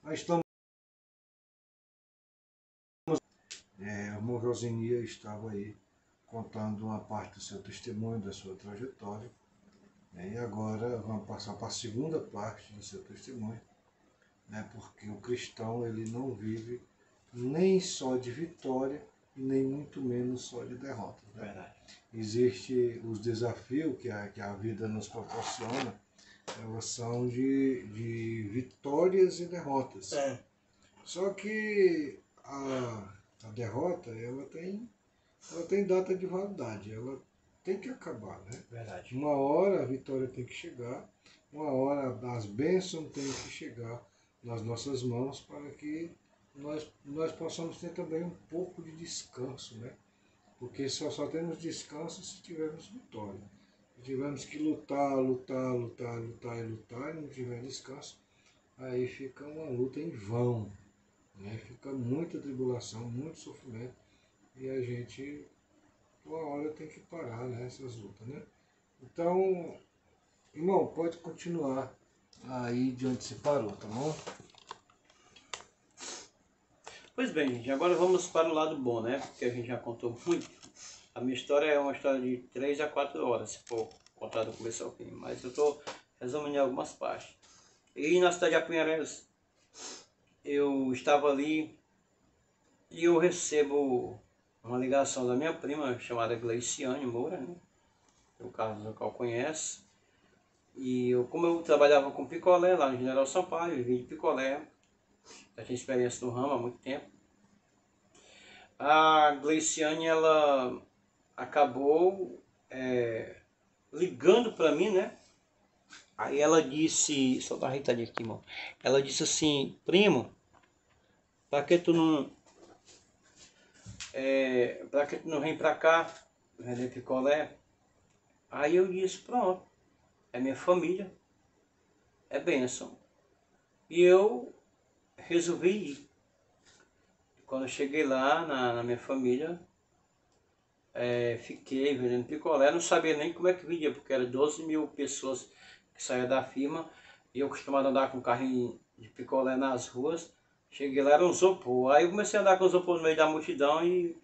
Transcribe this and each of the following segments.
Nós estamos. A irmã Rosinia estava aí contando uma parte do seu testemunho, da sua trajetória. E agora vamos passar para a segunda parte do seu testemunho, né? Porque o cristão ele não vive nem só de vitória, nem muito menos só de derrota. Né? Verdade. Existem os desafios que a vida nos proporciona, elas são de vitórias e derrotas. Só que a derrota ela tem data de validade, ela tem que acabar, né? Verdade. Uma hora a vitória tem que chegar, uma hora as bênçãos têm que chegar nas nossas mãos para que nós possamos ter também um pouco de descanso, né? Porque só temos descanso se tivermos vitória. Se tivermos que lutar e não tiver descanso, aí fica uma luta em vão, né? Fica muita tribulação, muito sofrimento, e a gente, uma hora tem que parar, né, essas lutas, né? Então, irmão, pode continuar aí de onde se parou, tá bom? Pois bem, gente, agora vamos para o lado bom, né? Porque a gente já contou muito. A minha história é uma história de 3 a 4 horas, se for contar do começo ao fim. Mas eu estou resumindo em algumas partes. E na cidade de Apuiarés, eu estava ali e eu recebo uma ligação da minha prima, chamada Gleiciane Moura, né? O Carlos local conhece. E como eu trabalhava com picolé lá no General Sampaio, eu vim de picolé, já tinha experiência no ramo há muito tempo. A Gleiciane, ela acabou ligando para mim, né? Aí ela disse, só dá uma reitadinha aqui, irmão. Ela disse assim, primo, pra que tu não vem pra cá vender picolé? Aí eu disse, pronto, é minha família, é bênção. E eu resolvi ir. Quando eu cheguei lá na minha família, fiquei vendendo picolé, não sabia nem como é que vendia, porque eram 12 mil pessoas que saíam da firma, e eu costumava andar com carrinho de picolé nas ruas. Cheguei lá, era um isopor. Aí eu comecei a andar com o isopor no meio da multidão e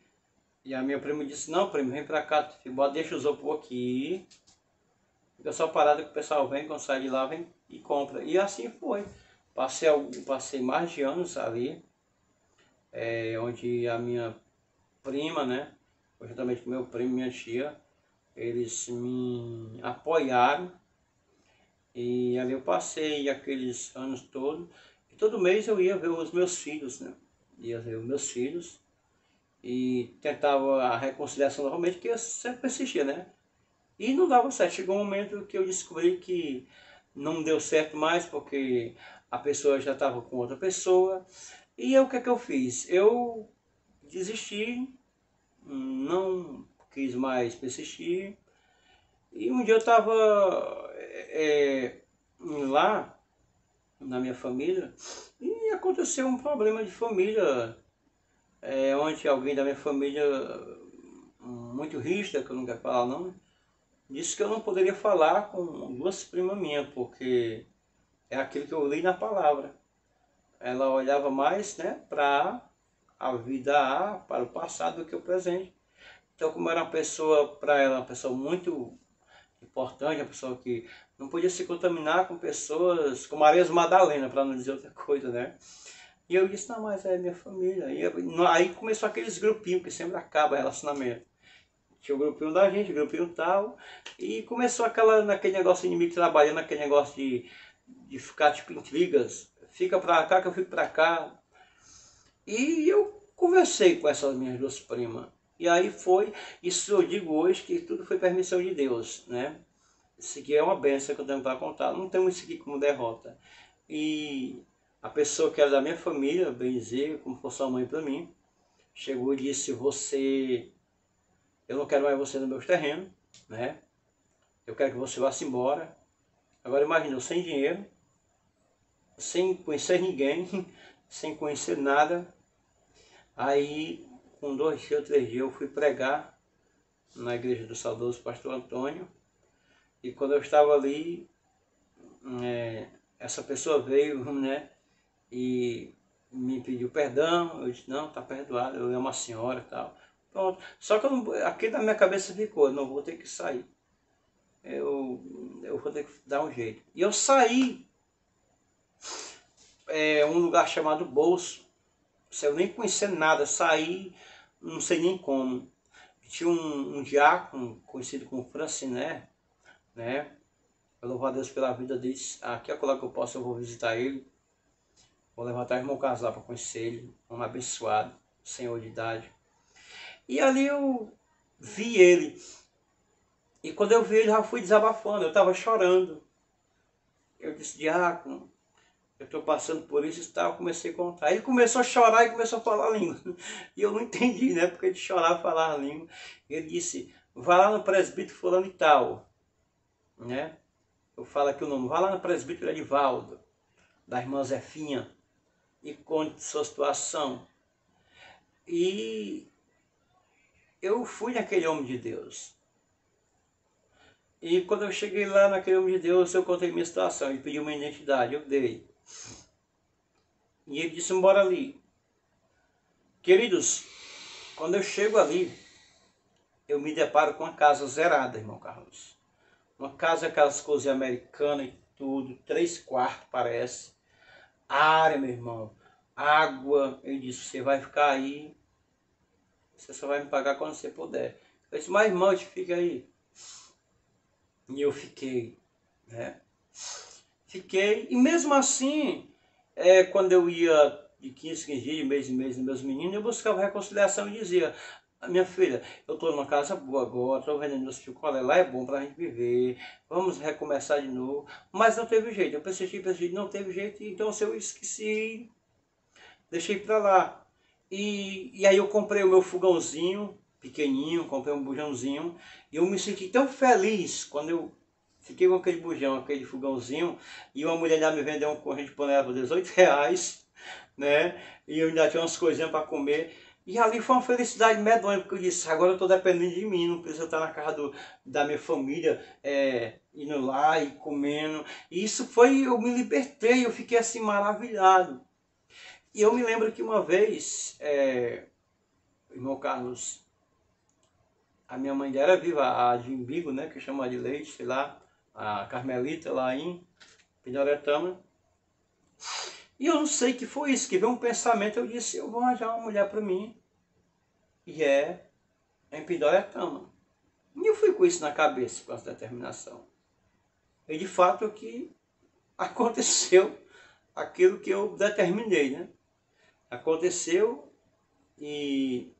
a minha prima disse, não, primo, vem pra cá, deixa o isopor aqui, fica só parado que o pessoal vem, quando sai de lá, vem e compra. E assim foi. Passei mais de anos ali, onde a minha prima, né, juntamente com meu primo e minha tia, eles me apoiaram. E ali eu passei aqueles anos todos. E todo mês eu ia ver os meus filhos, né? Ia ver os meus filhos. E tentava a reconciliação novamente, que eu sempre persistia, né? E não dava certo. Chegou um momento que eu descobri que não deu certo mais, porque a pessoa já estava com outra pessoa. E o que é que eu fiz? Eu desisti, não quis mais persistir. E um dia eu estava lá na minha família e aconteceu um problema de família, onde alguém da minha família, muito rígida, que eu não quero falar não, disse que eu não poderia falar com duas primas minhas, porque é aquilo que eu li na palavra. Ela olhava mais, né, para a vida para o passado do que o presente. Então, como era uma pessoa, para ela, uma pessoa muito importante, uma pessoa que não podia se contaminar com pessoas como Maria Madalena, para não dizer outra coisa, né? E eu disse, não, mas é minha família. E aí começou aqueles grupinhos que sempre acaba relacionamento. Tinha o grupinho da gente, o grupinho tal, e começou naquele negócio inimigo trabalhando, naquele negócio de ficar tipo intrigas. Fica pra cá que eu fico pra cá. E eu conversei com essas minhas duas primas. E aí foi, isso eu digo hoje, que tudo foi permissão de Deus, né? Isso aqui é uma benção que eu tenho para contar. Não temos isso aqui como derrota. E a pessoa que era da minha família, bem dizer, como fosse uma mãe para mim, chegou e disse, eu não quero mais você no meu terreno, né? Eu quero que você vá-se embora. Agora imagina, eu sem dinheiro, sem conhecer ninguém, sem conhecer nada. Aí, com 2 dias ou 3 dias, eu fui pregar na igreja do saudoso pastor Antônio. E quando eu estava ali, essa pessoa veio, né, e me pediu perdão. Eu disse, não, tá perdoado, eu amo a senhora e tal. Pronto. Só que eu não, aqui na minha cabeça ficou, eu não vou ter que sair. Eu vou ter que dar um jeito. E eu saí, um lugar chamado Bolso, sem eu nem conhecer nada, saí, não sei nem como. Tinha um diácono, conhecido como Franciné, né? Eu louvo a Deus pela vida deles. Aqui é colar que eu posso, eu vou visitar ele. Vou levantar o irmão casal para conhecer ele. Um abençoado, senhor de idade. E ali eu vi ele. E quando eu vi ele, já fui desabafando. Eu estava chorando. Eu disse, diácono, eu estou passando por isso e tal. Comecei a contar. Ele começou a chorar e começou a falar a língua. E eu não entendi, né? Porque ele chorava e falava a língua. Ele disse, vai lá no presbítero fulano e tal. Né? Eu falo aqui o nome. Vai lá no presbítero Edivaldo, da irmã Zefinha, e conte sua situação. E eu fui naquele homem de Deus. E quando eu cheguei lá naquele homem de Deus, eu contei minha situação. Ele pediu uma identidade, eu dei. E ele disse, bora ali. Queridos, quando eu chego ali, eu me deparo com uma casa zerada, irmão Carlos. Uma casa, aquelas coisas americanas e tudo, 3 quartos parece. Área, meu irmão, água. Ele disse, você vai ficar aí, você só vai me pagar quando você puder. Eu disse, mas irmão, fica aí. E eu fiquei, né? Fiquei, e mesmo assim, quando eu ia de 15 dias, de mês em mês, nos meus meninos, eu buscava reconciliação e dizia, minha filha, eu estou numa casa boa agora, estou vendendo meus picolé, lá é bom para a gente viver, vamos recomeçar de novo. Mas não teve jeito, eu persisti, não teve jeito, então se eu esqueci, deixei para lá. E aí eu comprei o meu fogãozinho, pequenininho, comprei um bujãozinho, e eu me senti tão feliz quando eu fiquei com aquele bujão, aquele fogãozinho, e uma mulher já me vendeu um corrente de panela por R$18, né? E eu ainda tinha umas coisinhas para comer. E ali foi uma felicidade medonha, porque eu disse, agora eu estou dependendo de mim, não preciso estar na casa da minha família, indo lá e comendo. E isso foi, eu me libertei, eu fiquei assim maravilhado. E eu me lembro que uma vez, irmão Carlos, a minha mãe era viva, a de Imbigo, né, que chama de Leite, sei lá, a Carmelita lá em Pindoretama. E eu não sei que foi isso, que veio um pensamento, eu disse, eu vou arranjar uma mulher para mim, e em Pindoretama. E eu fui com isso na cabeça, com essa determinação. E de fato que aconteceu aquilo que eu determinei, né? Aconteceu e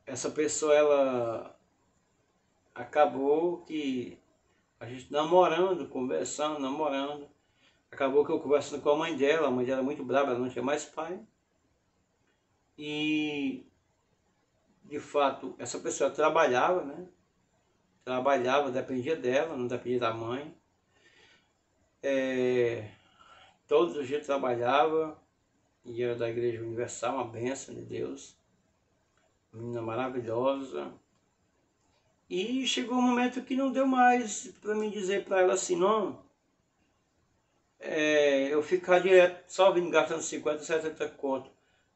essa pessoa, ela acabou que a gente namorando, conversando, namorando. Acabou que eu conversando com a mãe dela era muito brava, ela não tinha mais pai. E, de fato, essa pessoa trabalhava, né? Trabalhava, dependia dela, não dependia da mãe. Todos os dias trabalhava, ia da Igreja Universal, uma bênção de Deus. Menina maravilhosa. E chegou um momento que não deu mais para mim dizer para ela assim, não, eu ficar direto só vindo gastando 50, 70 conto.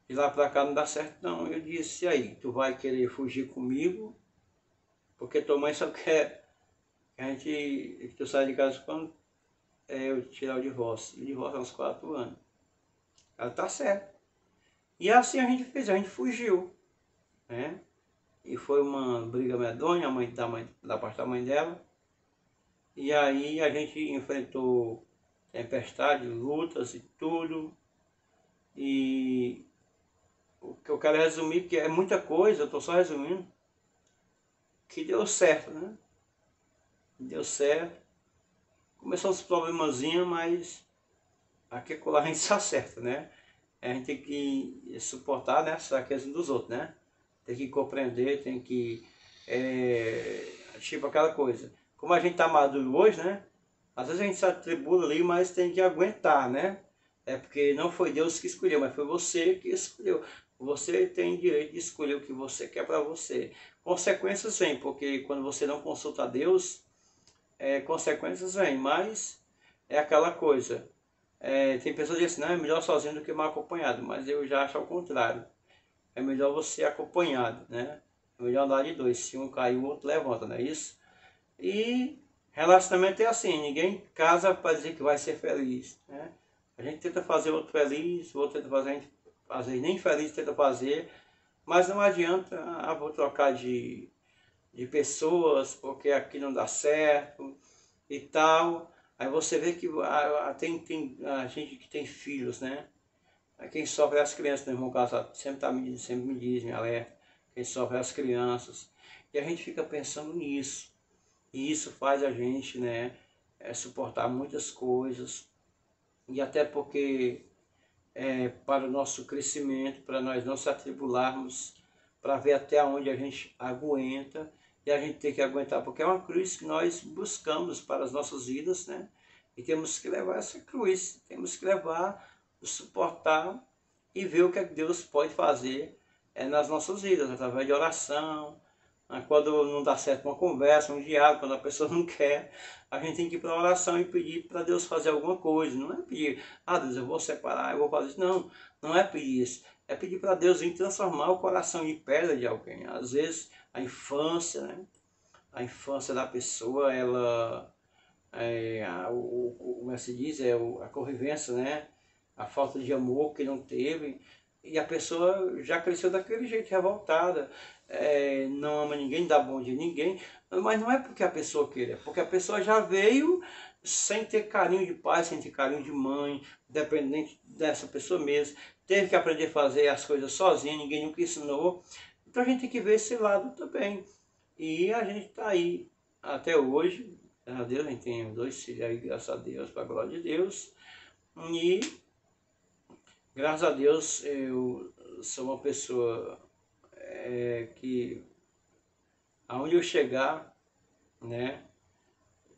De lá para cá não dá certo não. Eu disse, e aí, tu vai querer fugir comigo? Porque tua mãe só quer que tu saia de casa quando eu tirar o divórcio. E o divórcio há uns 4 anos. Ela tá certo. E assim a gente fez, a gente fugiu, né? E foi uma briga medonha, da parte da mãe dela. E aí a gente enfrentou tempestade, lutas e tudo. E o que eu quero resumir, que é muita coisa, eu estou só resumindo, que deu certo, né? Deu certo. Começou uns problemazinhos, mas aqui a gente se acerta, né? A gente tem que suportar, né, as fraquezas dos outros, né? Tem que compreender, tem que... tipo aquela coisa. Como a gente está maduro hoje, né? Às vezes a gente se atribula ali, mas tem que aguentar, né? É porque não foi Deus que escolheu, mas foi você que escolheu. Você tem direito de escolher o que você quer para você. Consequências vêm, porque quando você não consulta Deus, consequências vêm, mas é aquela coisa. Tem pessoas que dizem assim, não, é melhor sozinho do que mal acompanhado, mas eu já acho ao contrário. É melhor você acompanhado, né? É melhor andar de dois, se um cair o outro levanta, não é isso? E relacionamento é assim, ninguém casa para dizer que vai ser feliz, né? A gente tenta fazer o outro feliz, o outro tenta fazer a gente fazer, nem feliz tenta fazer, mas não adianta, vou trocar de pessoas porque aqui não dá certo e tal. Aí você vê que tem a gente que tem filhos, né? Quem sofre é as crianças, meu irmão casado sempre me diz, me alerta, quem sofre é as crianças. E a gente fica pensando nisso. E isso faz a gente, né, suportar muitas coisas. E até porque para o nosso crescimento, para nós não se atribularmos, para ver até onde a gente aguenta, e a gente tem que aguentar, porque é uma cruz que nós buscamos para as nossas vidas, né? E temos que levar essa cruz, temos que levar, suportar e ver o que Deus pode fazer nas nossas vidas, através de oração, quando não dá certo uma conversa, um diálogo, quando a pessoa não quer, a gente tem que ir para a oração e pedir para Deus fazer alguma coisa. Não é pedir, Deus, eu vou separar, eu vou fazer isso. Não, não é pedir isso. É pedir para Deus vir transformar o coração de pedra de alguém. Às vezes, a infância, né? A infância da pessoa, ela, como é que se diz, a convivência, né? A falta de amor que não teve, e a pessoa já cresceu daquele jeito, revoltada, não ama ninguém, dá bom dia a ninguém, mas não é porque a pessoa queira, é porque a pessoa já veio sem ter carinho de pai, sem ter carinho de mãe, dependente dessa pessoa mesmo, teve que aprender a fazer as coisas sozinha, ninguém nunca ensinou, então a gente tem que ver esse lado também, e a gente está aí até hoje, graças a Deus, a gente tem 2 filhos aí, graças a Deus, para a glória de Deus, e graças a Deus eu sou uma pessoa que aonde eu chegar, né,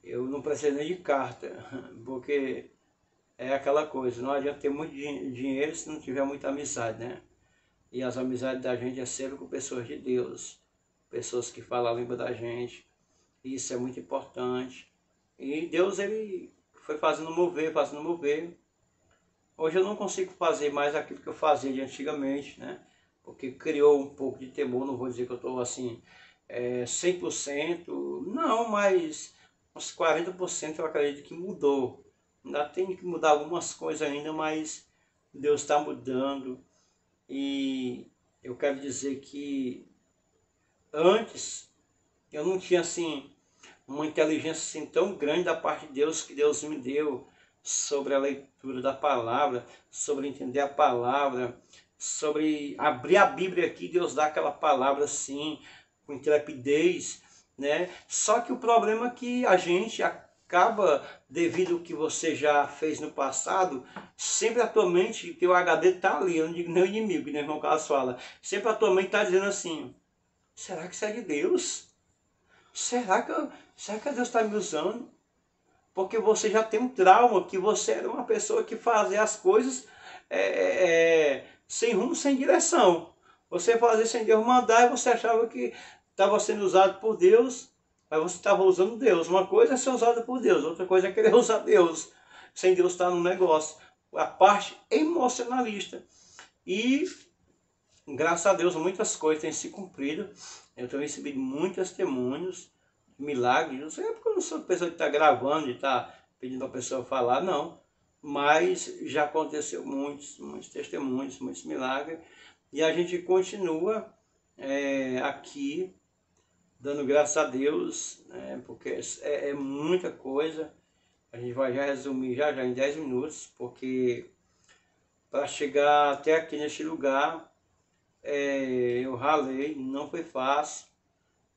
eu não preciso nem de carta, porque é aquela coisa, não adianta ter muito dinheiro se não tiver muita amizade, né? E as amizades da gente é sempre com pessoas de Deus, pessoas que falam a língua da gente, e isso é muito importante. E Deus, ele foi fazendo mover, fazendo mover. Hoje eu não consigo fazer mais aquilo que eu fazia de antigamente, né? Porque criou um pouco de temor, não vou dizer que eu estou assim 100%, não, mas uns 40% eu acredito que mudou. Ainda tem que mudar algumas coisas ainda, mas Deus está mudando. E eu quero dizer que antes eu não tinha assim uma inteligência assim tão grande da parte de Deus que Deus me deu sobre a leitura da palavra, sobre entender a palavra, sobre abrir a Bíblia aqui, Deus dá aquela palavra assim, com intrepidez, né? Só que o problema é que a gente acaba, devido ao que você já fez no passado, sempre a tua mente, teu HD está ali, eu não digo nem o inimigo, que nem o irmão Carlos fala, sempre a tua mente está dizendo assim, será que isso é de Deus? Será que Deus está me usando? Porque você já tem um trauma, que você era uma pessoa que fazia as coisas sem rumo, sem direção. Você fazia sem Deus mandar e você achava que estava sendo usado por Deus, mas você estava usando Deus. Uma coisa é ser usado por Deus, outra coisa é querer usar Deus, sem Deus estar no negócio. A parte emocionalista. E, graças a Deus, muitas coisas têm se cumprido. Eu tenho recebido muitos testemunhos, milagres. Não sei porque eu não sou pessoa que está gravando, de estar pedindo para a pessoa falar, não. Mas já aconteceu muitos testemunhos, muitos milagres. E a gente continua aqui, dando graças a Deus, porque é muita coisa. A gente vai já resumir já em 10 minutos, porque para chegar até aqui neste lugar, eu ralei, não foi fácil,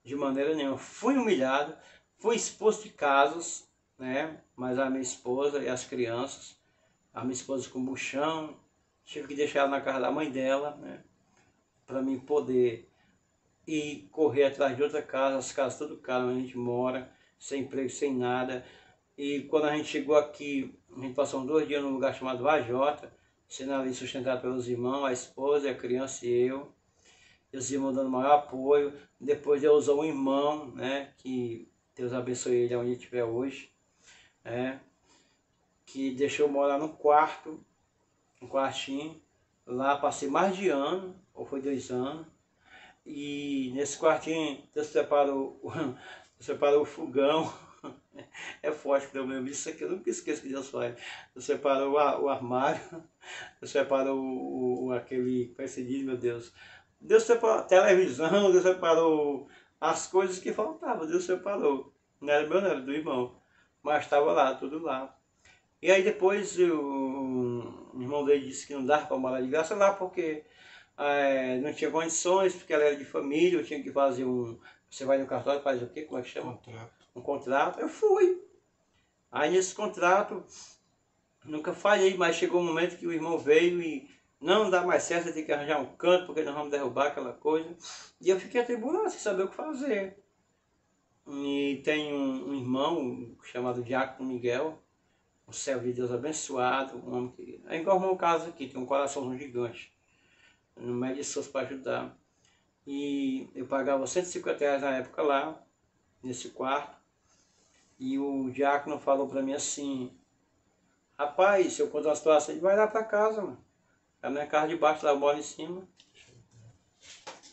de maneira nenhuma. Fui humilhado, fui expulso de casas, né? Mas a minha esposa e as crianças, a minha esposa com buchão, tive que deixar ela na casa da mãe dela, né? Para mim poder ir correr atrás de outra casa, as casas tudo caras onde a gente mora, sem emprego, sem nada. E quando a gente chegou aqui, a gente passou 2 dias num lugar chamado Vajota, sendo ali sustentado pelos irmãos, a esposa, a criança e eu. E os irmãos dando maior apoio. Depois Deus usou um irmão, né, que Deus abençoe ele onde ele estiver hoje. que deixou eu morar num quarto, um quartinho. Lá passei mais de ano, ou foi 2 anos. E nesse quartinho Deus separou, separou o fogão. É forte que eu lembro disso aqui, eu nunca esqueço que Deus faz. Deus separou o armário, Deus separou aquele, como é que se diz, meu Deus? Deus separou a televisão, Deus separou as coisas que faltavam, Deus separou. Não era meu, não era do irmão. Mas estava lá, tudo lá. E aí depois o irmão dele disse que não dava para morar de graça lá, porque não tinha condições, porque ela era de família, eu tinha que fazer um... Você vai no cartório, faz o quê? Como é que chama? Contrato. Um contrato. Eu fui. Aí nesse contrato, nunca falhei, mas chegou um momento que o irmão veio e não dá mais certo, você tem que arranjar um canto, porque nós vamos derrubar aquela coisa. E eu fiquei atribulado, sem saber o que fazer. E tem um irmão chamado Diácono Miguel, um servo de Deus abençoado, um homem que... É igual o meu caso aqui, tem um coraçãozão gigante. No meio de pessoas para ajudar. E eu pagava R$ 150 na época lá, nesse quarto. E o diácono falou para mim assim: rapaz, se eu contar uma situação, ele vai lá para casa, mano. A minha casa de baixo, lá eu moro em cima.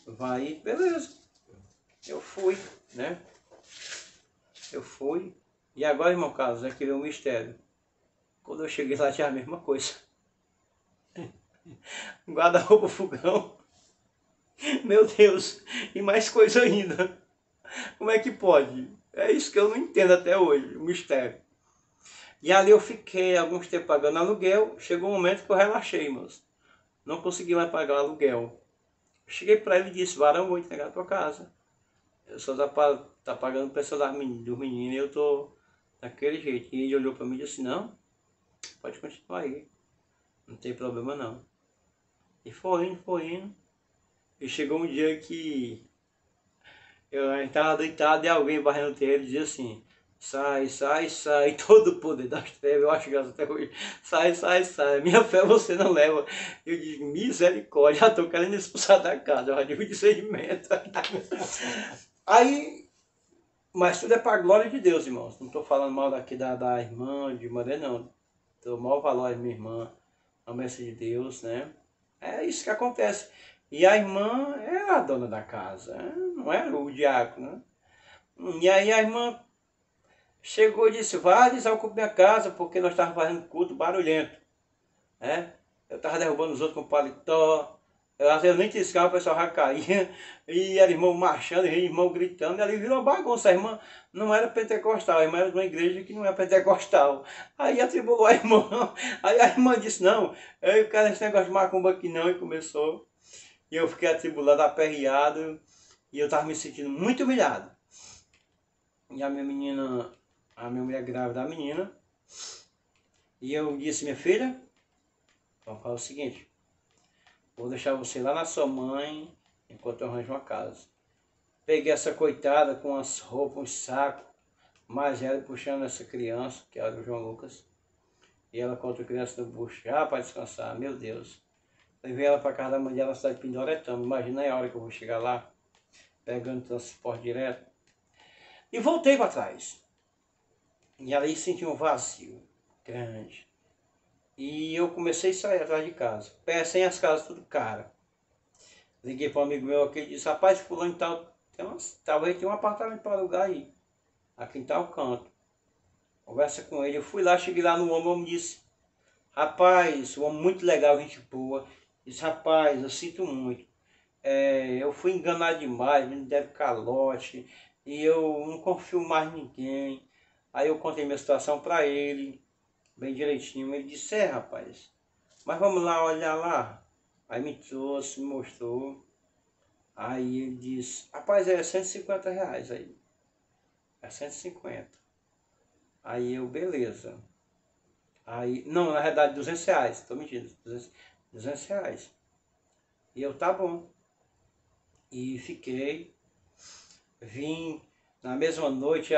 Vai, beleza. Eu fui, né? Eu fui. E agora, irmão Carlos, é que veio um mistério. Quando eu cheguei lá, tinha a mesma coisa. Guarda-roupa, fogão. Meu Deus, e mais coisa ainda. Como é que pode? É isso que eu não entendo até hoje, o mistério. E ali eu fiquei alguns tempos pagando aluguel. Chegou um momento que eu relaxei, moço. Não consegui mais pagar o aluguel. Cheguei para ele e disse: varão, vou entregar a tua casa. Eu só tá pagando o preço do menino e eu tô daquele jeito. E ele olhou para mim e disse: não, pode continuar aí. Não tem problema não. E foi indo, foi indo. E chegou um dia que eu estava deitado e alguém varrendo o terreiro e dizia assim: sai, sai, sai, todo o poder das trevas, eu acho graças até hoje, sai, sai, sai, minha fé você não leva. Eu digo: misericórdia, já estou querendo expulsar da casa, eu já digo discernimento. Aí, mas tudo é para a glória de Deus, irmãos. Não estou falando mal daqui da irmã, de maneira não. Dou maior valor à minha irmã, a bênção de Deus, né? É isso que acontece. E a irmã é a dona da casa, não é o diácono, né? E aí a irmã chegou e disse: vai desocupa minha casa, porque nós estávamos fazendo culto barulhento, né? Eu estava derrubando os outros com paletó, eu nem tiscava, o pessoal já caía, e era irmão marchando, e irmão gritando, e ali virou bagunça. A irmã não era pentecostal, a irmã era de uma igreja que não é pentecostal. Aí atribulou a irmã, aí a irmã disse: não, eu quero esse negócio de macumba aqui não, e começou. E eu fiquei atribulado, aperreado, e eu estava me sentindo muito humilhado. E a minha menina, a minha mulher grávida, a menina, e eu disse: minha filha, vamos fazer o seguinte, vou deixar você lá na sua mãe, enquanto eu arranjo uma casa. Peguei essa coitada com as roupas, um saco, mais ela puxando essa criança, que era o João Lucas, e ela com outra criança no bucho, já para descansar, meu Deus. Levei ela para casa da mãe dela na cidade de Pindoretama. Imagina a hora que eu vou chegar lá, pegando transporte direto. E voltei para trás. E ali senti um vazio grande. E eu comecei a sair atrás de casa. Sem as casas tudo cara. Liguei para um amigo meu aqui e disse: rapaz, fulano e tal, talvez tenha um apartamento para alugar aí. Aqui em tal canto. Conversa com ele. Eu fui lá, cheguei lá no homem, o homem disse: rapaz, um homem muito legal, gente boa. Disse: rapaz, eu sinto muito. Eu fui enganado demais, me deram calote. E eu não confio mais em ninguém. Aí eu contei minha situação para ele, bem direitinho. Ele disse: rapaz, mas vamos lá olhar lá. Aí me trouxe, me mostrou. Aí ele disse: rapaz, é R$ 150 aí. É 150. Aí eu: beleza. Aí, não, na verdade R$ 200, estou mentindo, R$ 200. E eu: tá bom. E fiquei, vim na mesma noite,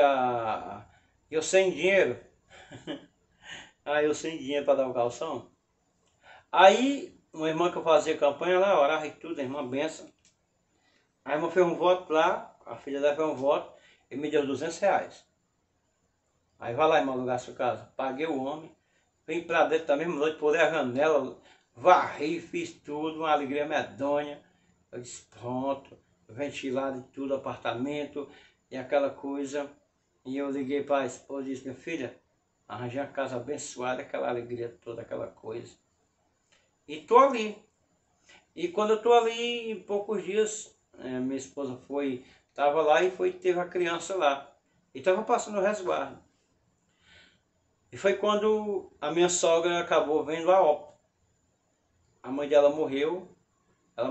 eu sem dinheiro. Aí eu sem dinheiro para dar o calção. Aí uma irmã que eu fazia campanha lá, orava e tudo, a irmã benção. A irmã fez um voto lá, a filha dela fez um voto, e me deu R$ 200. Aí vai lá, irmão, alugar sua casa. Paguei o homem, Vim pra dentro da mesma noite, pulei a janela, varri, fiz tudo, uma alegria medonha. Eu disse, pronto, ventilado de tudo, apartamento e aquela coisa. E eu liguei para a esposa e disse, minha filha, arranjei uma casa abençoada, aquela alegria toda, aquela coisa. E tô ali. E quando eu tô ali, em poucos dias, minha esposa estava lá e teve a criança lá. E estava passando o resguardo. E foi quando a minha sogra acabou vendo a óbito. A mãe dela morreu,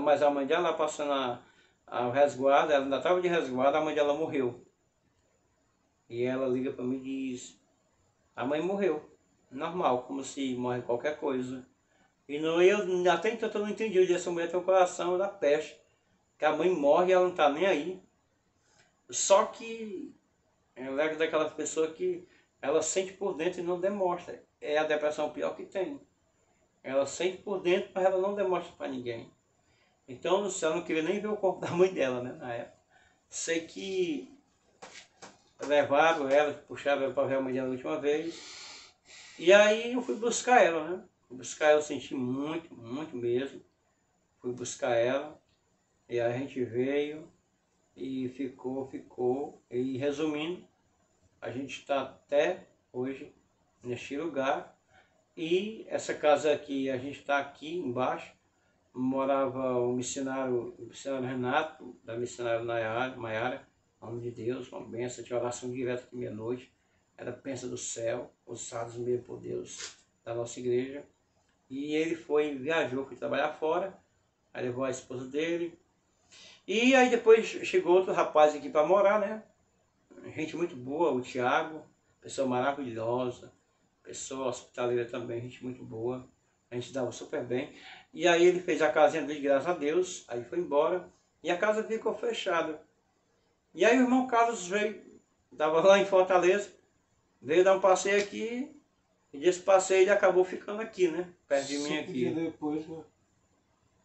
mas a mãe dela passando o resguardo, ela ainda estava de resguardo, a mãe dela morreu. E ela liga para mim e diz, a mãe morreu, normal, como se morre qualquer coisa. E não, eu até então eu não entendi, essa mulher tem o coração da peste, que a mãe morre e ela não está nem aí. Só que ela é daquelas pessoas que ela sente por dentro e não demonstra. É a depressão pior que tem. Ela sente por dentro, mas ela não demonstra para ninguém. Então, ela não queria nem ver o corpo da mãe dela, né, na época. Sei que levaram ela, puxaram ela para ver a mãe dela a última vez. E aí eu fui buscar ela, né? Fui buscar ela, eu senti muito, muito mesmo. Fui buscar ela. E a gente veio e ficou. E resumindo, a gente está até hoje neste lugar. E essa casa aqui, a gente está aqui embaixo, morava o missionário Renato, da missionária Maiara, nome de Deus, uma benção, tinha oração direta de meia-noite, era pensa do céu, usados meio por Deus da nossa igreja. E ele viajou, foi trabalhar fora, aí levou a esposa dele. E aí depois chegou outro rapaz aqui para morar, né? Gente muito boa, o Tiago, pessoa maravilhosa, pessoa hospitaleira também, gente muito boa. A gente dava super bem. E aí ele fez a casinha dele, graças a Deus, aí foi embora. E a casa ficou fechada. E aí o irmão Carlos veio, estava lá em Fortaleza, veio dar um passeio aqui. E desse passeio ele acabou ficando aqui, né? Perto de mim aqui.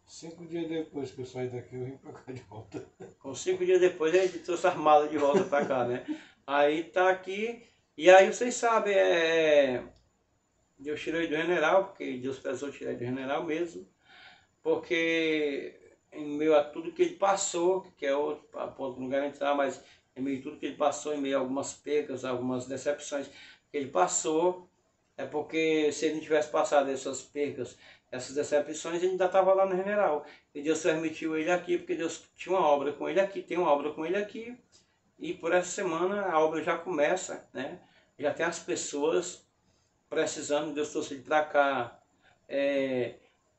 5 dias depois que eu saí daqui, eu vim pra cá de volta. Com 5 dias depois ele trouxe as malas de volta pra cá, né? Aí tá aqui. E aí vocês sabem, Deus tirou ele do general, porque Deus precisou tirar ele do general mesmo. Porque em meio a tudo que ele passou, que é outro ponto, não quero entrar, mas em meio a tudo que ele passou, em meio a algumas percas, algumas decepções que ele passou, é porque se ele não tivesse passado essas percas, essas decepções, ele ainda estava lá no general. E Deus permitiu ele aqui, porque Deus tinha uma obra com ele aqui, tem uma obra com ele aqui. E por essa semana a obra já começa, né? Já tem as pessoas precisando, Deus trouxe ele para cá,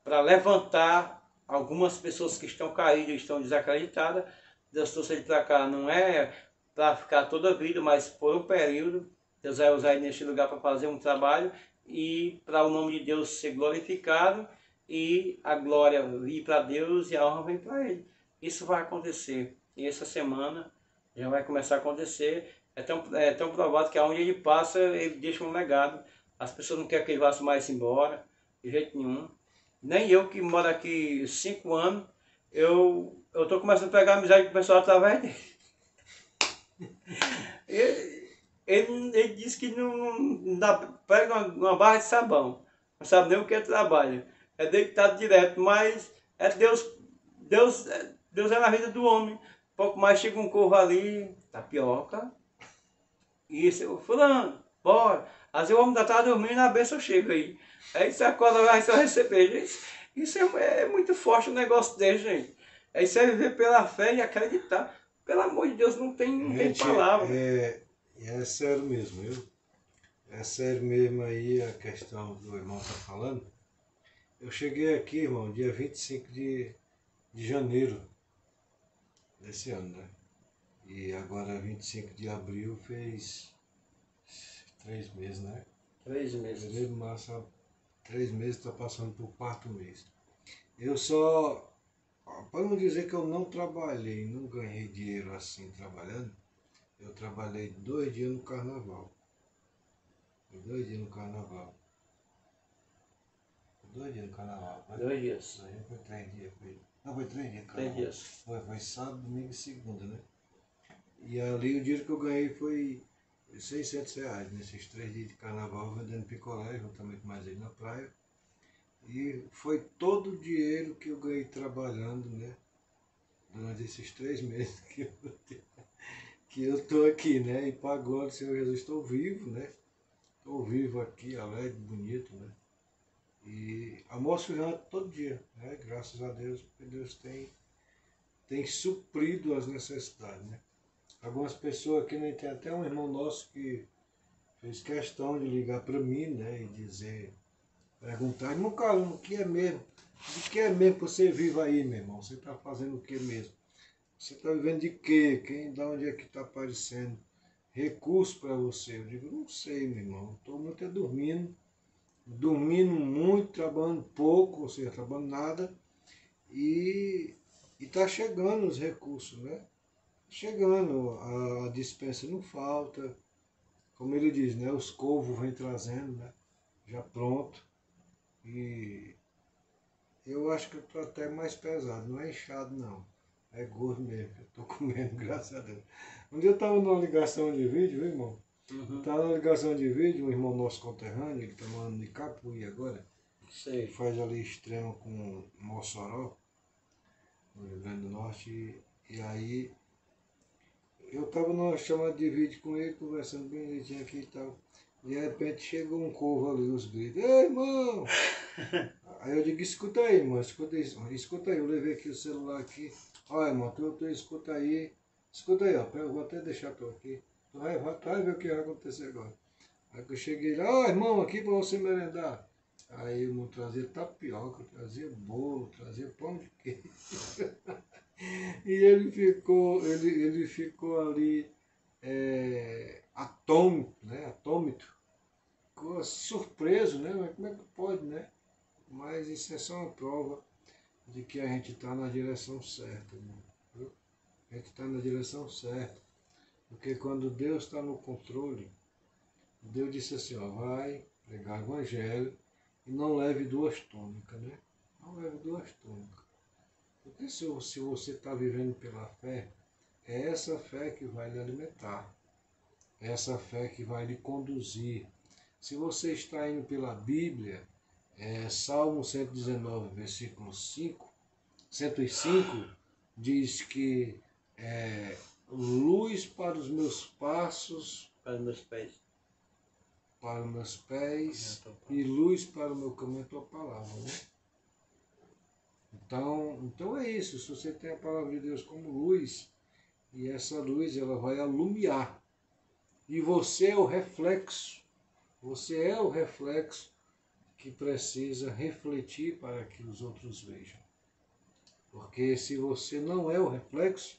para levantar algumas pessoas que estão caídas, estão desacreditadas. Deus trouxe ele para cá, não é para ficar toda a vida, mas por um período. Deus vai usar ele neste lugar para fazer um trabalho e para o nome de Deus ser glorificado e a glória vir para Deus e a honra vem para ele. Isso vai acontecer. E essa semana já vai começar a acontecer. É tão provado que aonde ele passa, ele deixa um legado. As pessoas não querem que ele vá mais embora, de jeito nenhum. Nem eu, que moro aqui 5 anos, eu estou começando a pegar amizade com o pessoal através dele. Ele disse que não dá, pega uma barra de sabão, não sabe nem o que é trabalho. É deitado direto, mas é Deus é na vida do homem. Pouco mais chega um corvo ali, tapioca. Isso, fulano, bora. Às vezes o homem ainda está dormindo, a bênção chega aí. Aí você acorda lá e só receber. Isso é muito forte um negócio desse, gente. Isso é viver pela fé e acreditar. Pelo amor de Deus, não tem palavra. É sério mesmo, viu? É sério mesmo aí a questão do irmão tá falando. Eu cheguei aqui, irmão, dia 25 de janeiro desse ano, né? E agora 25 de abril fez 3 meses, né? 3 meses. Fevereiro, março, 3 meses, está passando por 4 meses. Eu só, para não dizer que eu não trabalhei, não ganhei dinheiro assim trabalhando, eu trabalhei 2 dias no carnaval. 2 dias no carnaval. 2 dias no carnaval, né? 2 dias. Foi 3 dias. Não, foi 3 dias. 3 dias. Foi sábado, domingo e segunda, né? E ali o dinheiro que eu ganhei foi R$ 600 nesses 3 dias de carnaval vendendo picolé, juntamente com mais ele na praia. E foi todo o dinheiro que eu ganhei trabalhando, né? Durante esses 3 meses que eu estou aqui, né? E para agora, Senhor Jesus, estou vivo, né? Estou vivo aqui, alegre, bonito, né? E almoço e janta todo dia, né? Graças a Deus, porque Deus tem suprido as necessidades, né? Algumas pessoas aqui, né? Tem até um irmão nosso que fez questão de ligar para mim, né? E dizer, perguntar, irmão Carlos, o que é mesmo? De que é mesmo que você vive aí, meu irmão? Você está fazendo o que mesmo? Você está vivendo de quê? De onde é que está aparecendo recurso para você? Eu digo, não sei, meu irmão. Estou muito dormindo muito, trabalhando pouco, ou seja, trabalhando nada. E está chegando os recursos, né? Chegando, a dispensa não falta. Como ele diz, né? Os covos vêm trazendo, né? Já pronto. E eu acho que eu estou até mais pesado, não é inchado não. É gordo mesmo, eu estou comendo, graças a Deus. Um dia eu estava numa ligação de vídeo, viu, irmão? Uhum. Estava numa ligação de vídeo, um irmão nosso conterrâneo, ele está morando de Capuí agora. Sei. Faz ali extremo com Mossoró, no Rio Grande do Norte. E aí eu estava numa chamada de vídeo com ele, conversando bem direitinho aqui e tal. De repente chegou um corvo ali, os gritos. Ei, irmão! Aí eu digo, escuta aí, irmão, escuta isso, escuta aí, eu levei aqui o celular aqui. Olha, irmão, tu escuta aí, ó, eu vou até deixar tu aqui. Tu vai ver o que vai acontecer agora. Aí que eu cheguei lá, ó, irmão, aqui para você merendar. Aí o irmão trazia tapioca, trazia bolo, trazia pão de queijo. E ele ficou ali atômito, né? Atômito. Ficou surpreso, né? Mas como é que pode, né? Mas isso é só uma prova de que a gente está na direção certa, né? Viu? A gente está na direção certa. Porque quando Deus está no controle, Deus disse assim, ó, vai pregar o evangelho e não leve 2 túnicas, né? Não leve 2 túnicas. Porque se você está vivendo pela fé, é essa fé que vai lhe alimentar. É essa fé que vai lhe conduzir. Se você está indo pela Bíblia, Salmo 119, versículo 105, diz que luz para os meus passos, Para os meus pés. para os meus pés e luz para o meu caminho, a tua palavra, né? Então é isso, se você tem a palavra de Deus como luz, e essa luz ela vai alumiar, e você é o reflexo que precisa refletir para que os outros vejam. Porque se você não é o reflexo,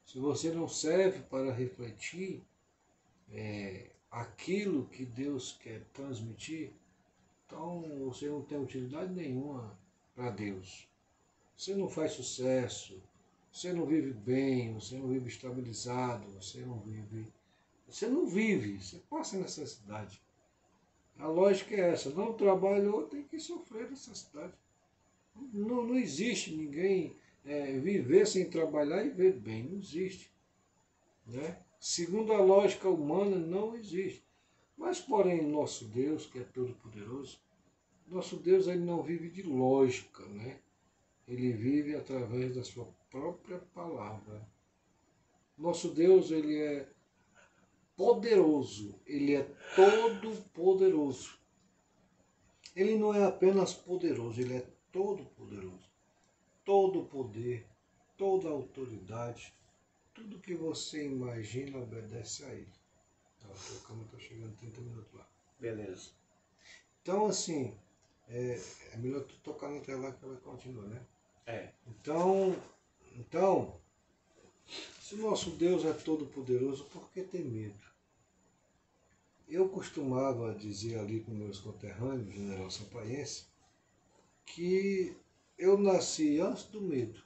se você não serve para refletir aquilo que Deus quer transmitir, então você não tem utilidade nenhuma para Deus. Você não faz sucesso, você não vive bem, você não vive estabilizado, você não vive, você passa necessidade. A lógica é essa, não trabalhou, tem que sofrer necessidade. Não existe ninguém viver sem trabalhar e viver bem, não existe. Né? Segundo a lógica humana, não existe. Mas, porém, nosso Deus, que é todo-poderoso, nosso Deus ele não vive de lógica, né? Ele vive através da sua própria palavra. Nosso Deus, ele é poderoso, ele é todo-poderoso. Ele não é apenas poderoso, ele é todo-poderoso. Todo poder, toda autoridade, tudo que você imagina obedece a ele. A câmera está chegando 30 minutos lá. Beleza. Então, assim, é melhor tu tocar na tela que ela continua, né? Então, se o nosso Deus é todo poderoso, por que ter medo? Eu costumava dizer ali com meus conterrâneos, general sampaense, que eu nasci antes do medo.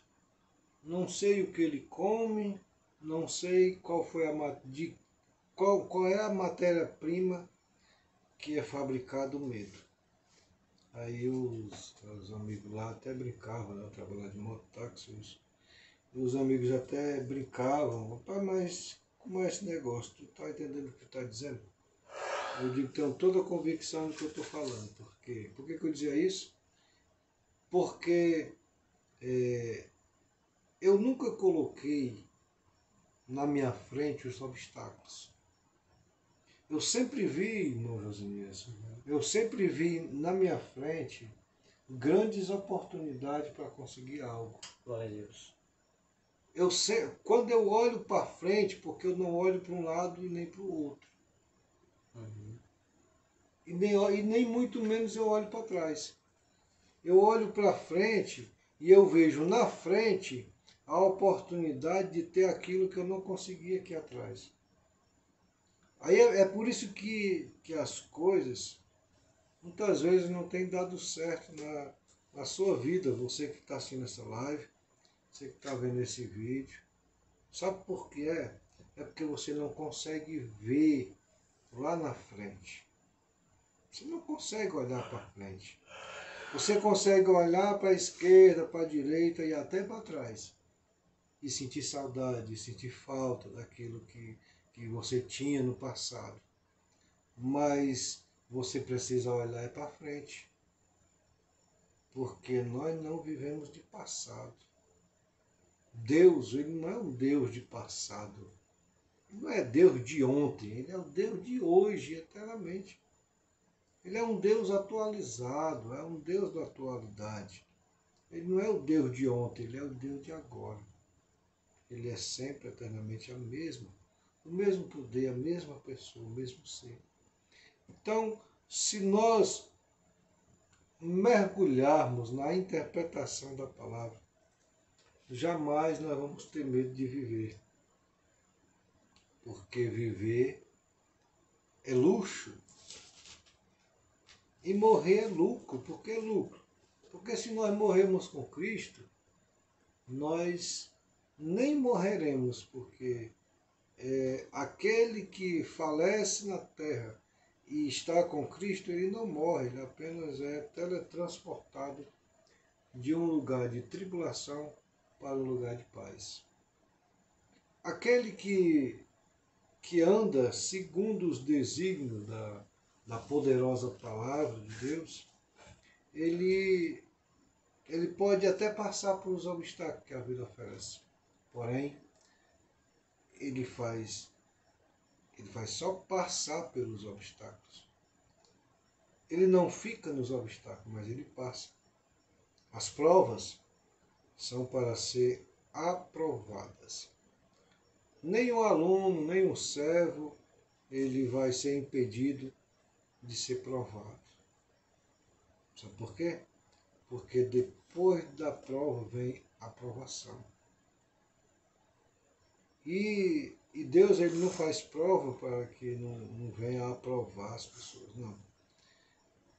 Não sei o que ele come, não sei qual é a matéria-prima que é fabricado o medo. Aí os amigos lá até brincavam, né? Eu trabalhava de mototáxi, e os amigos até brincavam, mas como é esse negócio? Tu tá entendendo o que tu tá dizendo? Eu digo que tenho toda a convicção do que eu estou falando. Por quê? Por que eu dizia isso? Porque eu nunca coloquei na minha frente os obstáculos. Eu sempre vi, irmão Josinias, eu sempre vi na minha frente grandes oportunidades para conseguir algo. Glória a Deus. Quando eu olho para frente, porque eu não olho para um lado e nem para o outro. Uhum. E nem muito menos eu olho para trás. Eu olho para frente e eu vejo na frente a oportunidade de ter aquilo que eu não consegui aqui atrás. Aí é por isso que as coisas muitas vezes não têm dado certo na sua vida, você que está assistindo essa live, você que está vendo esse vídeo. Sabe por que é? É porque você não consegue ver lá na frente. Você não consegue olhar para frente. Você consegue olhar para a esquerda, para a direita e até para trás. E sentir saudade, sentir falta daquilo que você tinha no passado. Mas você precisa olhar para frente. Porque nós não vivemos de passado. Deus, ele não é um Deus de passado. Ele não é Deus de ontem, ele é o Deus de hoje, eternamente. Ele é um Deus atualizado, é um Deus da atualidade. Ele não é o Deus de ontem, ele é o Deus de agora. Ele é sempre, eternamente, a mesma. O mesmo poder, a mesma pessoa, o mesmo ser. Então, se nós mergulharmos na interpretação da palavra, jamais nós vamos ter medo de viver. Porque viver é luxo. E morrer é lucro. Por que lucro? Porque se nós morrermos com Cristo, nós nem morreremos, porque aquele que falece na terra e está com Cristo, ele não morre, ele apenas é teletransportado de um lugar de tribulação para um lugar de paz. Aquele que anda segundo os desígnios da poderosa palavra de Deus, ele pode até passar por os obstáculos que a vida oferece. Porém, ele faz só passar pelos obstáculos. Ele não fica nos obstáculos, mas ele passa. As provas são para ser aprovadas. Nem o aluno, nem o servo, ele vai ser impedido de ser provado. Sabe por quê? Porque depois da prova vem a aprovação. E Deus, ele não faz prova para que não venha a aprovar as pessoas, não.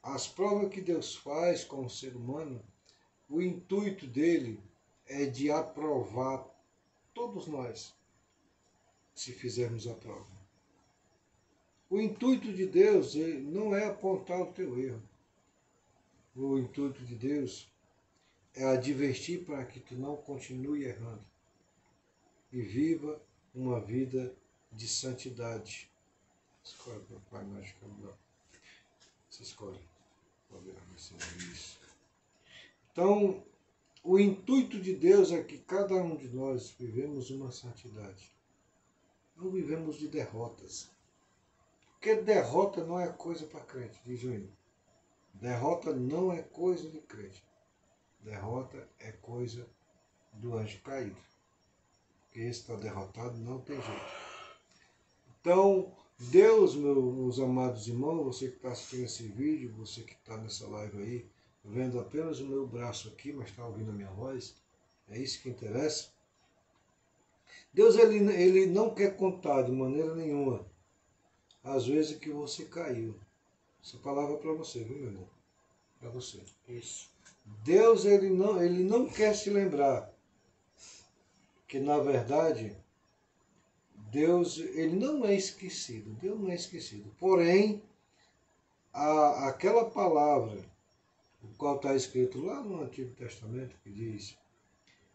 As provas que Deus faz com o ser humano, o intuito dele é de aprovar todos nós, se fizermos a prova. O intuito de Deus não é apontar o teu erro. O intuito de Deus é advertir para que tu não continue errando e viva uma vida de santidade. Escolhe, meu Pai, nós melhor. Você escolhe. Isso. Então, o intuito de Deus é que cada um de nós vivemos uma santidade. Não vivemos de derrotas. Porque derrota não é coisa para crente, diz o hino. Derrota não é coisa de crente. Derrota é coisa do anjo caído. Porque esse está derrotado, não tem jeito. Então, Deus, meus amados irmãos, você que está assistindo esse vídeo, você que está nessa live aí, vendo apenas o meu braço aqui, mas está ouvindo a minha voz, é isso que interessa. Deus, ele não quer contar de maneira nenhuma as vezes que você caiu. Essa palavra é para você, viu, meu irmão? Para você. Isso. Deus, ele não quer se lembrar que, na verdade, Deus, ele não é esquecido. Deus não é esquecido. Porém, aquela palavra, o qual está escrito lá no Antigo Testamento, que diz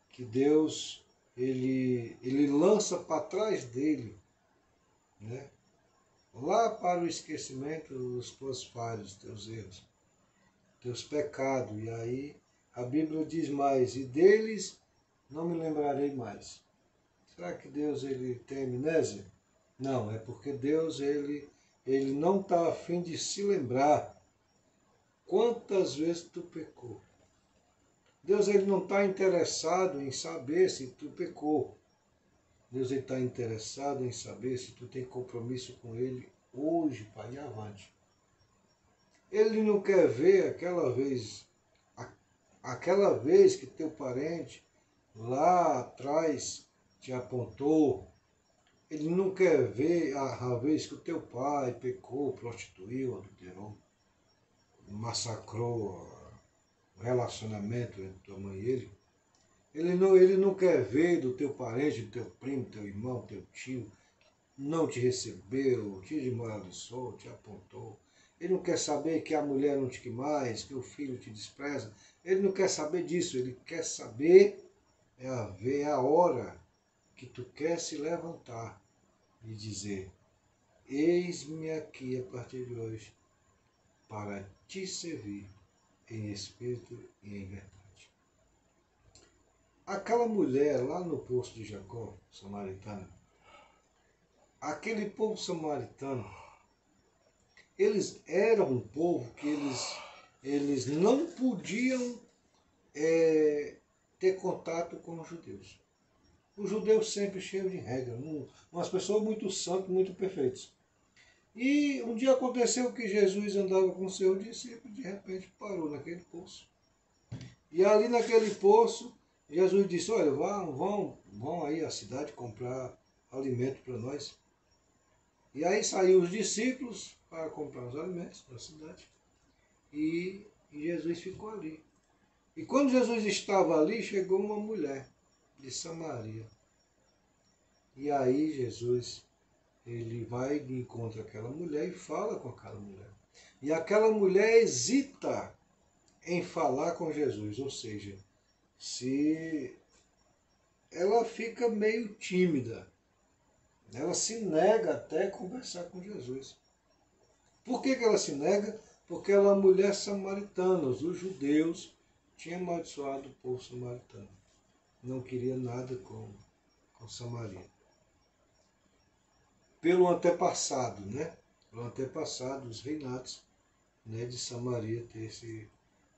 que Deus, ele lança para trás dele né? Lá para o esquecimento dos teus falhos, teus erros, teus pecados. E aí a Bíblia diz mais, e deles não me lembrarei mais. Será que Deus ele tem amnésia? Não, é porque Deus ele não está a fim de se lembrar quantas vezes tu pecou. Deus ele não está interessado em saber se tu pecou. Deus está interessado em saber se tu tem compromisso com Ele hoje para ir avante. Ele não quer ver aquela vez que teu parente lá atrás te apontou. Ele não quer ver a vez que o teu pai pecou, prostituiu, adulterou, massacrou o relacionamento entre tua mãe e ele. Ele não quer ver do teu parente, do teu primo, teu irmão, teu tio, não te recebeu, te desmoralizou, te apontou. Ele não quer saber que a mulher não te quer mais, que o filho te despreza. Ele não quer saber disso, ele quer saber ver a hora que tu quer se levantar e dizer, eis-me aqui a partir de hoje para te servir em espírito e em verdade. Aquela mulher lá no poço de Jacó, samaritana, aquele povo samaritano, eles eram um povo que eles não podiam ter contato com os judeus. Os judeus sempre cheios de regras, umas pessoas muito santas, muito perfeitas. E um dia aconteceu que Jesus andava com seus discípulos e de repente parou naquele poço. E ali naquele poço, Jesus disse, olha, vão aí à cidade comprar alimento para nós. E aí saíram os discípulos para comprar os alimentos na cidade. E Jesus ficou ali. E quando Jesus estava ali, chegou uma mulher de Samaria. E aí Jesus, ele vai e encontra aquela mulher e fala com aquela mulher. E aquela mulher hesita em falar com Jesus, ou seja, se ela fica meio tímida. Ela se nega até a conversar com Jesus. Por que ela se nega? Porque ela é uma mulher samaritana. Os judeus tinham amaldiçoado o povo samaritano. Não queria nada com Samaria. Pelo antepassado, né? Pelo antepassado, os reinados, né, de Samaria ter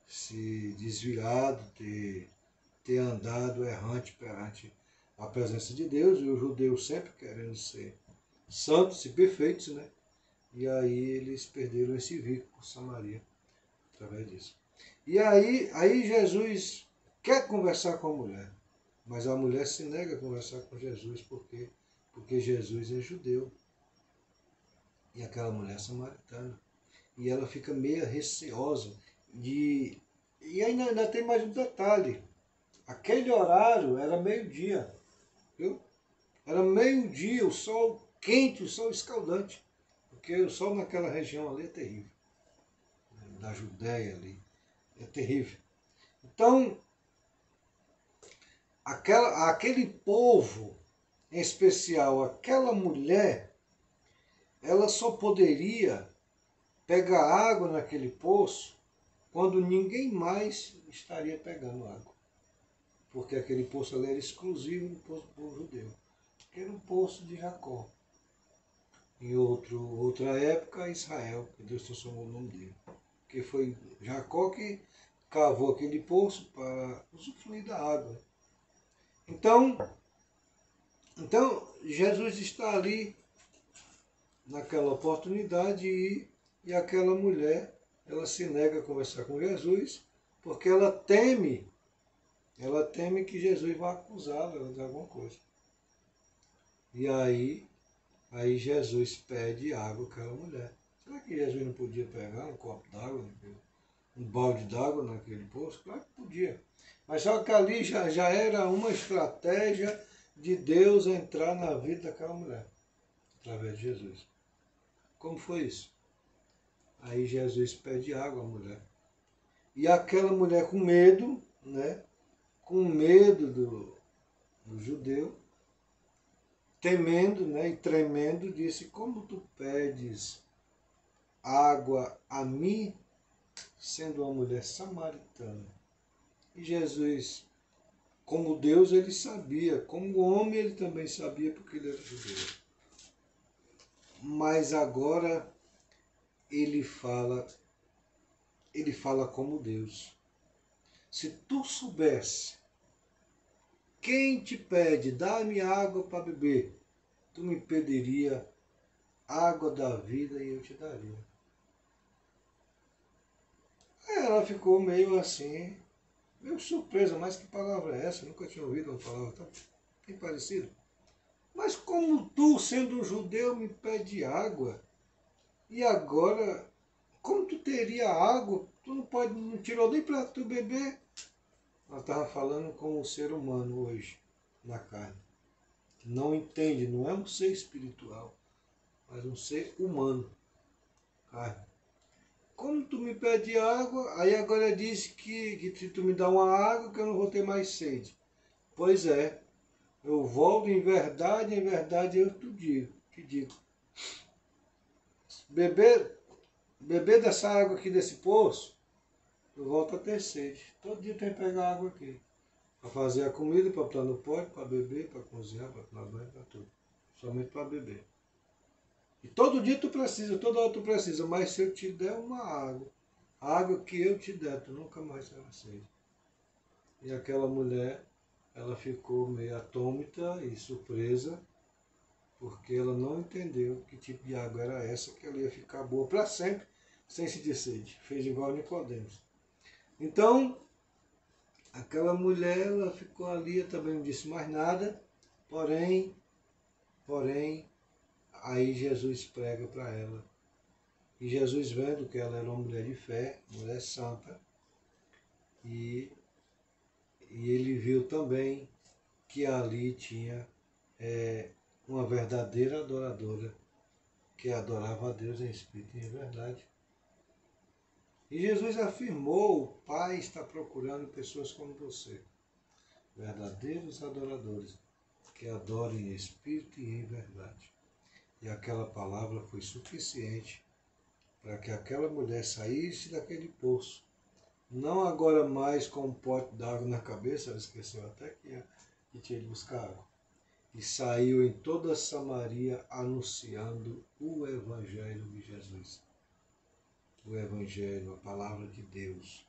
se desviado, ter andado errante perante a presença de Deus, e os judeus sempre querendo ser santos e perfeitos, né? E aí eles perderam esse vínculo com Samaria, através disso. E aí Jesus quer conversar com a mulher, mas a mulher se nega a conversar com Jesus, porque Jesus é judeu, e aquela mulher é samaritana. E ela fica meio receosa. E ainda tem mais um detalhe, aquele horário era meio-dia, viu? Era meio-dia, o sol quente, o sol escaldante, porque o sol naquela região ali é terrível, da Judéia ali, é terrível. Então, aquele povo, em especial aquela mulher, ela só poderia pegar água naquele poço quando ninguém mais estaria pegando água. Porque aquele poço ali era exclusivo do povo judeu, que era o poço de Jacó. Em outra época, Israel, que Deus transformou o nome dele. Que foi Jacó que cavou aquele poço para usufruir da água. Então Jesus está ali naquela oportunidade e aquela mulher, ela se nega a conversar com Jesus porque ela teme que Jesus vá acusá-la de alguma coisa. E aí Jesus pede água àquela mulher. Será que Jesus não podia pegar um copo d'água, um balde d'água naquele poço? Claro que podia. Mas só que ali já era uma estratégia de Deus entrar na vida daquela mulher, através de Jesus. Como foi isso? Aí Jesus pede água à mulher. E aquela mulher com medo, né? Com medo do judeu, temendo, né, e tremendo, disse: como tu pedes água a mim, sendo uma mulher samaritana? E Jesus, como Deus, ele sabia, como homem ele também sabia, porque ele era judeu. Mas agora ele fala como Deus. Se tu soubesse quem te pede, dá-me água para beber, tu me pediria água da vida e eu te daria. Ela ficou meio assim, meio surpresa, mas que palavra é essa? Eu nunca tinha ouvido uma palavra tão bem parecida. Mas como tu, sendo um judeu, me pede água, e agora, como tu teria água? Tu não tirou nem para tu beber. Ela estava falando com o ser humano hoje, na carne. Que não entende, não é um ser espiritual, mas um ser humano, carne. Como tu me pede água, aí agora diz que se tu me dá uma água que eu não vou ter mais sede. Pois é, eu volto em verdade eu te digo. Beber dessa água aqui desse poço, eu volto a ter sede. Todo dia tem que pegar água aqui. Para fazer a comida, para botar no pote, para beber, para cozinhar, para tomar banho, para tudo. Somente para beber. E todo dia tu precisa, toda hora tu precisa, mas se eu te der uma água, a água que eu te der, tu nunca mais terá sede. E aquela mulher, ela ficou meio atônita e surpresa, porque ela não entendeu que tipo de água era essa, que ela ia ficar boa para sempre, sem se ter sede. Fez igual Nicodemos. Então, aquela mulher, ela ficou ali, também não disse mais nada, porém, aí Jesus prega para ela. E Jesus, vendo que ela era uma mulher de fé, mulher santa, e ele viu também que ali tinha uma verdadeira adoradora, que adorava a Deus em espírito e em verdade. E Jesus afirmou: o Pai está procurando pessoas como você, verdadeiros adoradores, que adorem em espírito e em verdade. E aquela palavra foi suficiente para que aquela mulher saísse daquele poço. Não agora mais com um pote d'água na cabeça, ela esqueceu até que tinha de buscar água. E saiu em toda Samaria anunciando o Evangelho de Jesus. O Evangelho, a palavra de Deus.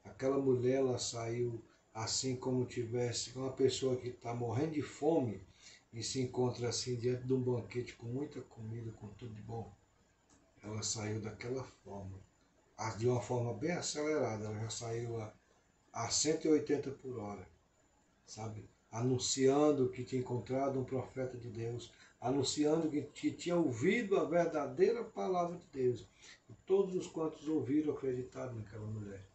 Aquela mulher, ela saiu assim como tivesse uma pessoa que está morrendo de fome e se encontra assim diante de um banquete com muita comida, com tudo de bom. Ela saiu daquela forma, de uma forma bem acelerada. Ela já saiu a 180 por hora, sabe? Anunciando que tinha encontrado um profeta de Deus, anunciando que tinha ouvido a verdadeira palavra de Deus. E todos os quantos ouviram acreditaram naquela mulher.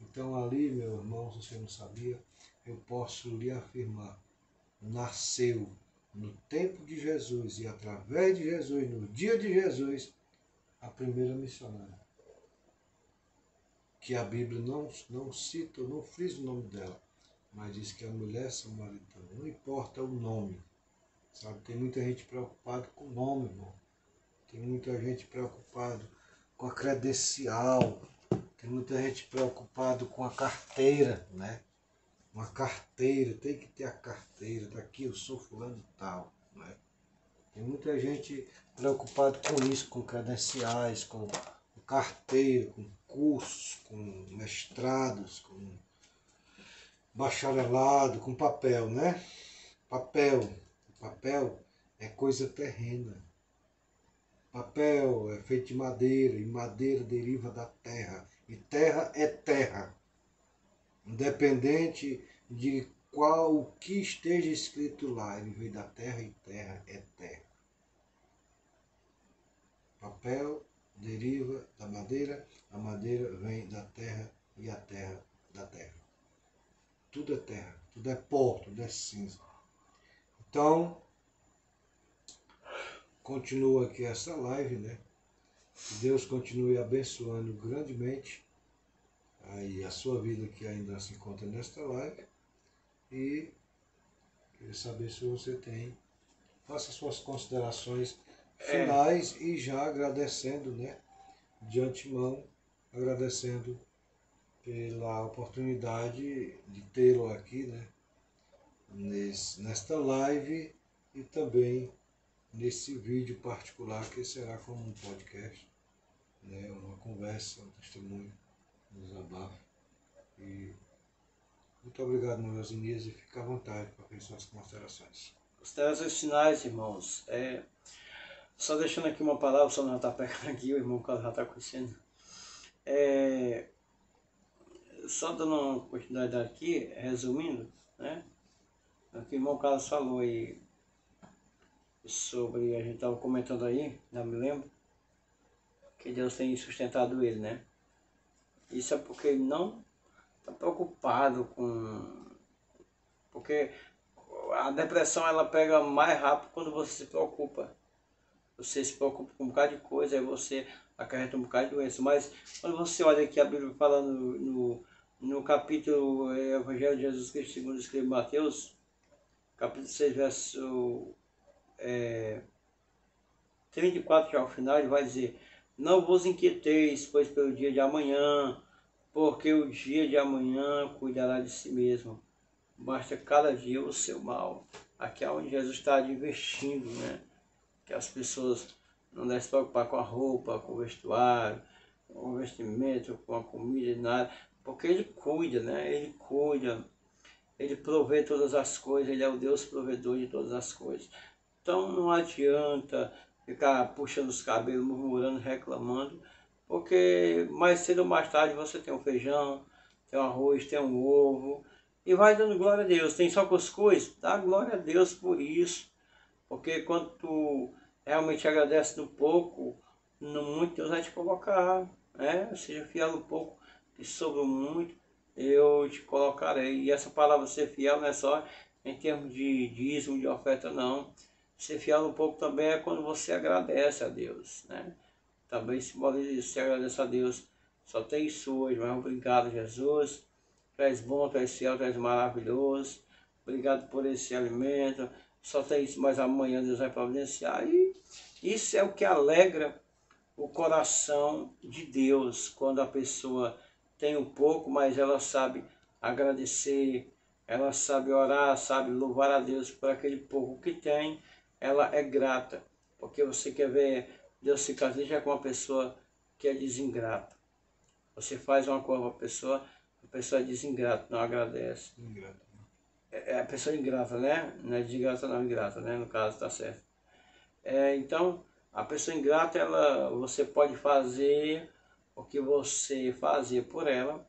Então ali, meu irmão, se você não sabia, eu posso lhe afirmar, nasceu no tempo de Jesus e através de Jesus, no dia de Jesus, a primeira missionária. Que a Bíblia não cita, não frisa o nome dela, mas diz que a mulher samaritana, não importa o nome, sabe? Tem muita gente preocupada com o nome, irmão. Tem muita gente preocupada com a credencial, tem muita gente preocupada com a carteira, né? Uma carteira, tem que ter a carteira, daqui eu sou fulano tal, né? Tem muita gente preocupada com isso, com credenciais, com carteira, com cursos, com mestrados, com bacharelado, com papel, né? Papel é coisa terrena. Papel é feito de madeira, e madeira deriva da terra. E terra é terra. Independente de o que esteja escrito lá, ele veio da terra e terra é terra. Papel deriva da madeira, a madeira vem da terra e a terra da terra. Tudo é terra, tudo é pó, tudo é cinza. Então, continua aqui essa live, né? Que Deus continue abençoando grandemente aí a sua vida que ainda se encontra nesta live. E queria saber se você tem faça suas considerações finais e já agradecendo, né, de antemão, agradecendo pela oportunidade de tê-lo aqui, né, nesta live e também nesse vídeo particular que será como um podcast, né, uma conversa, um testemunho, um desabafo. E muito obrigado, meu Osinias, e fique à vontade para fazer suas considerações. Considerações finais, irmãos. Só deixando aqui uma palavra, o senhor já está pegando aqui, o irmão Carlos já está conhecendo. Só dando uma continuidade aqui, resumindo, né? O que o irmão Carlos falou aí sobre, a gente estava comentando aí, não me lembro, que Deus tem sustentado ele, né? Isso é porque ele não está preocupado com... Porque a depressão ela pega mais rápido quando você se preocupa. Você se preocupa com um bocado de coisa, aí você acarreta um bocado de doença. Mas quando você olha aqui a Bíblia falando no capítulo Evangelho de Jesus Cristo segundo escreve Mateus, capítulo 6, verso 34, já ao final, ele vai dizer: não vos inquieteis, pois pelo dia de amanhã, porque o dia de amanhã cuidará de si mesmo. Basta cada dia o seu mal. Aqui é onde Jesus está investindo, né? Que as pessoas não devem se preocupar com a roupa, com o vestuário, com o vestimento, com a comida, nada. Porque Ele cuida, né? Ele cuida. Ele provê todas as coisas. Ele é o Deus provedor de todas as coisas. Então não adianta ficar puxando os cabelos, murmurando, reclamando. Porque mais cedo ou mais tarde você tem um feijão, tem um arroz, tem um ovo. E vai dando glória a Deus. Tem só cuscuz? Dá glória a Deus por isso. Porque quando tu realmente agradece no pouco, no muito Deus vai te colocar. Né? Seja fiel no pouco, que sobre o muito eu te colocarei. E essa palavra ser fiel não é só em termos de dízimo, de oferta, não. Ser fiel no pouco também é quando você agradece a Deus. Né? Também simboliza isso, você agradece a Deus. Só tem suas, mas obrigado, Jesus. Tu és bom, tu és fiel, tu és maravilhoso. Obrigado por esse alimento. Só tem isso, mas amanhã Deus vai providenciar. E isso é o que alegra o coração de Deus, quando a pessoa tem um pouco, mas ela sabe agradecer, ela sabe orar, sabe louvar a Deus por aquele pouco que tem, ela é grata. Porque você quer ver Deus se castigar com uma pessoa que é desingrata. Você faz uma coisa para a pessoa é desingrata, não agradece. Ingrato. É a pessoa ingrata, né? Não é desingrata, não, ingrata, né? No caso, está certo. Então, a pessoa ingrata, você pode fazer o que você fazia por ela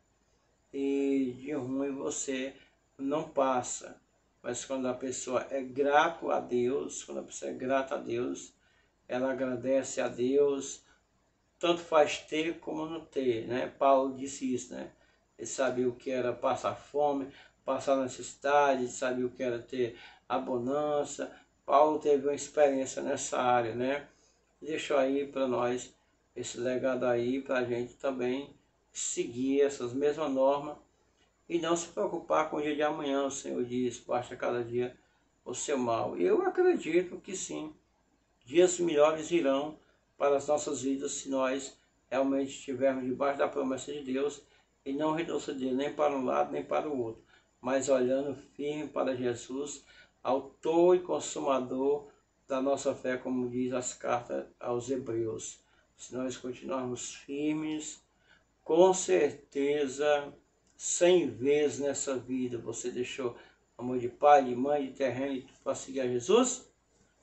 e de ruim você não passa. Mas quando a pessoa é grato a Deus, quando a pessoa é grata a Deus, ela agradece a Deus, tanto faz ter como não ter, né? Paulo disse isso, né? Ele sabia o que era passar fome, passar necessidade, sabia o que era ter a bonança. Paulo teve uma experiência nessa área, né? Deixou aí para nós esse legado aí, para a gente também seguir essas mesmas normas e não se preocupar com o dia de amanhã. O Senhor diz: basta cada dia o seu mal. Eu acredito que sim, dias melhores virão para as nossas vidas se nós realmente estivermos debaixo da promessa de Deus e não retroceder nem para um lado nem para o outro, mas olhando firme para Jesus, autor e consumador da nossa fé, como diz as cartas aos Hebreus. Se nós continuarmos firmes, com certeza, 100 vezes nessa vida você deixou amor de pai, de mãe, de terreno para seguir a Jesus?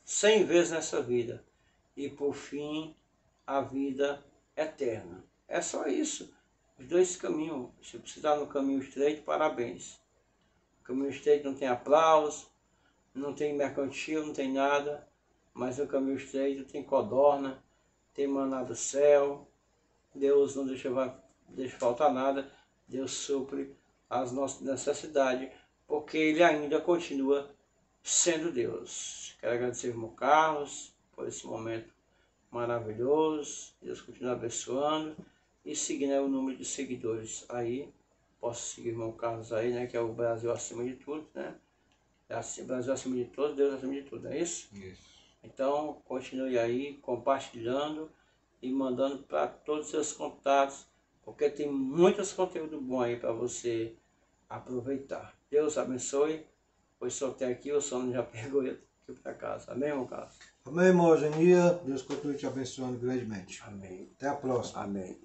100 vezes nessa vida. E por fim, a vida eterna. É só isso. Os dois caminhos. Se você está no caminho estreito, parabéns. O caminho estreito não tem aplauso, não tem mercantil, não tem nada. Mas no caminho estreito tem codorna, tem maná do céu. Deus não deixa faltar nada. Deus supre as nossas necessidades, porque Ele ainda continua sendo Deus. Quero agradecer ao irmão Carlos por esse momento maravilhoso. Deus continue abençoando e seguindo o número de seguidores aí. Posso seguir o irmão Carlos aí, né? Que é o Brasil acima de tudo, né? Brasil acima de tudo, Deus acima de tudo, é isso? Isso. Então, continue aí compartilhando e mandando para todos os seus contatos, porque tem muitos conteúdos bons aí para você aproveitar. Deus abençoe. Pois só até aqui, o sono já pegou eu aqui para casa. Amém, irmão Carlos? Amém, irmão Genia. Deus continue te abençoando grandemente. Amém. Até a próxima. Amém.